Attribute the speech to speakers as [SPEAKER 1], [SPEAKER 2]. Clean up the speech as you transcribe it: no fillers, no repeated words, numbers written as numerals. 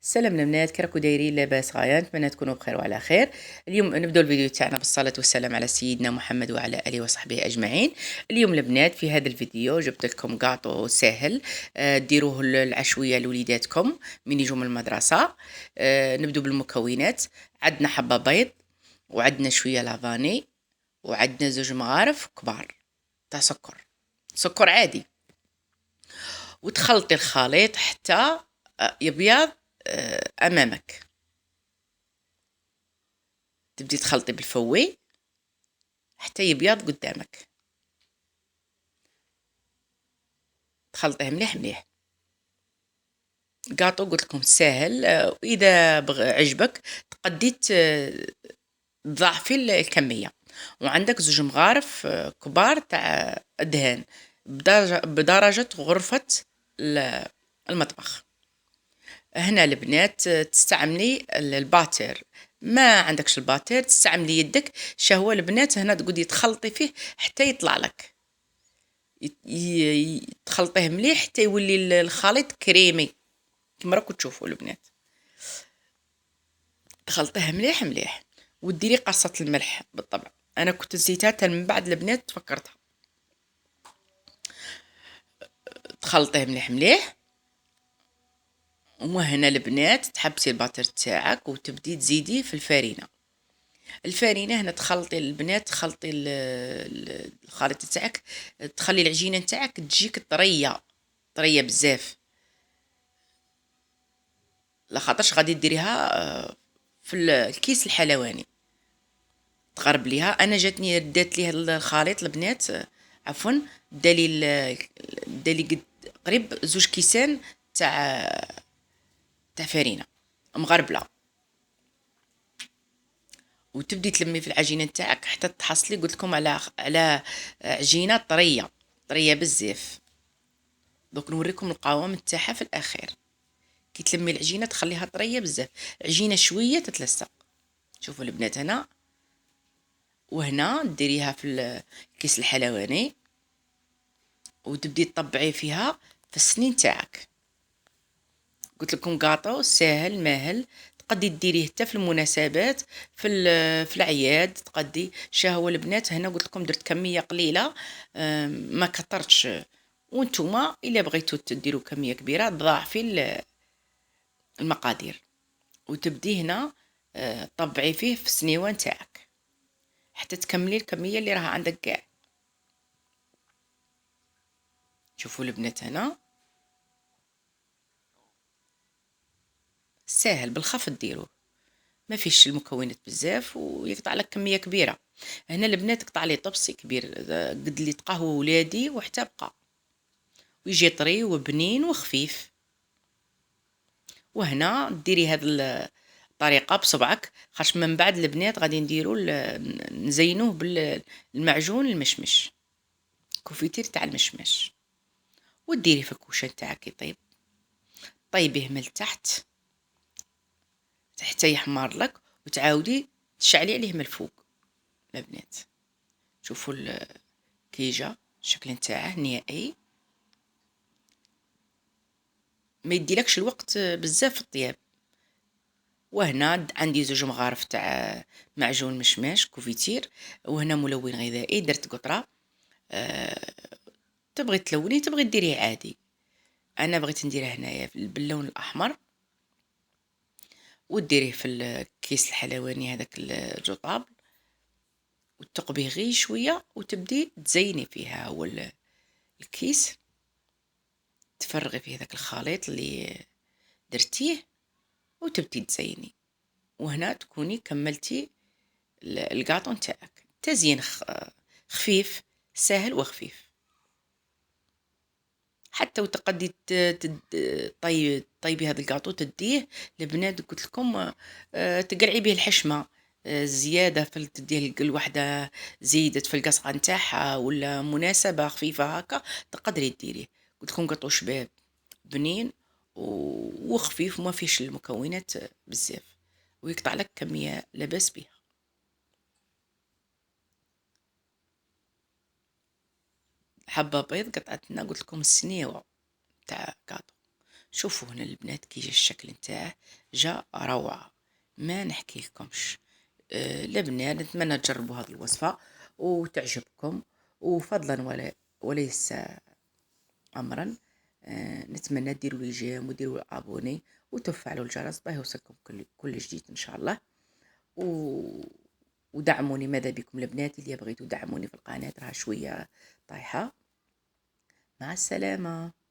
[SPEAKER 1] السلام البنات، كي راكو دايرين؟ لاباس غاية؟ نتمنى تكونوا بخير وعلى خير. اليوم نبداو الفيديو تاعنا بالصلاة والسلام على سيدنا محمد وعلى اله وصحبه اجمعين. اليوم البنات في هذا الفيديو جبت لكم قاطو ساهل، ديروه العشوية لوليداتكم من يجوا من المدرسة. نبدو بالمكونات. عندنا حبة بيض، وعندنا شوية لافاني، وعندنا زوج مغارف كبار تاع سكر عادي. وتخلطي الخليط حتى يبيض امامك. تبدي تخلطي بالفوي حتى يبيض قدامك. تخلطيه مليح مليح. قاطو قلت لكم ساهل، واذا عجبك تقدي تضاعفي الكميه. وعندك زوج مغارف كبار تاع دهان بدرجه غرفه المطبخ. هنا البنات تستعملي الباتر. ما عندكش الباتر تستعملي يدك. شهوة البنات هنا تقعدي تخلطي فيه حتى يطلع لك، تخلطيه مليح حتى يولي الخليط كريمي كما راكم تشوفوا البنات. تخلطيه مليح مليح وديري قصة الملح بالطبع. انا كنت نسيتها من بعد البنات تفكرتها. تخلطيه مليح مليح. وهنا البنات تحبسي الباتر تاعك وتبدي تزيدي في الفارينه. هنا تخلطي البنات، تخلطي الخليط تاعك، تخلي العجينه تاعك تجيك طريه بزاف، لخاطرش غادي ديريها في الكيس الحلواني. تغربليها. انا جاتني دات ليه الخليط البنات، عفوا، دالي قريب زوج كيسان تاع فارينه مغربله. وتبدي تلمي في العجينه تاعك حتى تحصلي، قلت لكم على عجينه طريه بزاف. دوك نوريكم القوام تاعها في الاخير. كي تلمي العجينه تخليها طريه بزاف، عجينه شويه تتلصق. شوفوا البنات هنا. وهنا ديريها في الكيس الحلواني وتبدي تطبعي فيها في السنين تاعك. قلت لكم قاطو ساهل ماهل، تقدي ديريه حتى في المناسبات، في الاعياد تقدي. شهوة البنات هنا قلت لكم درت كميه قليله، ما كترتش. وانتوما الا بغيتو تديروا كميه كبيره تضاعفي المقادير. وتبدي هنا طبعي فيه في السنيوان تاعك حتى تكملي الكميه اللي راها عندك كاع. شوفوا البنات هنا ساهل بالخف ديروه، ما فيش المكونات بزاف ويقطع لك كميه كبيره. هنا البنات قطع لي طبسي كبير قد اللي تقهوى ولادي وحتى بقى، ويجي طري وبنين وخفيف. وهنا ديري هذه الطريقه بصبعك، خاطش من بعد البنات غادي نزينوه بالمعجون المشمش، كوفيتير تاع المشمش. وديري في الكوشان تاعك يطيب، طيبيه من التحت حتى يحمر لك، وتعاودي تشعلي عليه من الفوق. البنات شوفوا كيجا الشكل نتاعه نهائي، ما يديلكش الوقت بزاف في الطياب. وهنا عندي زوج مغارف تاع معجون مشماش كوفيتير، وهنا ملون غذائي درت قطره. تبغي تلوني تبغي ديريه عادي، انا بغيت نديره هنايا باللون الاحمر. وديريه في الكيس الحلواني هذاك الجطاب، وتقبيه غير شويه وتبدي تزيني فيها هو الكيس. تفرغي فيه ذاك الخليط اللي درتيه وتبدي تزيني. وهنا تكوني كملتي القاطون تاعك. تزيين خفيف سهل وخفيف. حتى وتقدي طيبي هذا القاطو تديه البنات قلت لكم تقلعي به الحشمه زياده، في تديه الوحده زيدت في القصعه نتاعها ولا مناسبه خفيفه هكا تقدري ديريه. قلت لكم قطو شباب بنين وخفيف وما فيش المكونات بزاف، ويقطع لك كميه لاباس بها. حبه بيض قطعتنا قلت لكم السنيوه تاع كاطو. شوفوا هنا البنات كي جا الشكل نتاعه، جا روعة ما نحكي لكمش. البنات نتمنى تجربوا هذه الوصفة وتعجبكم، وفضلا وليس أمرا. نتمنى ديروا لي جيم وديروا ابوني وتفعلوا الجرس باه يوصلكم كل جديد ان شاء الله. ودعموني ماذا بكم البنات اللي بغيتوا دعموني في القناة، راها شوية طايحة. مع السلامة.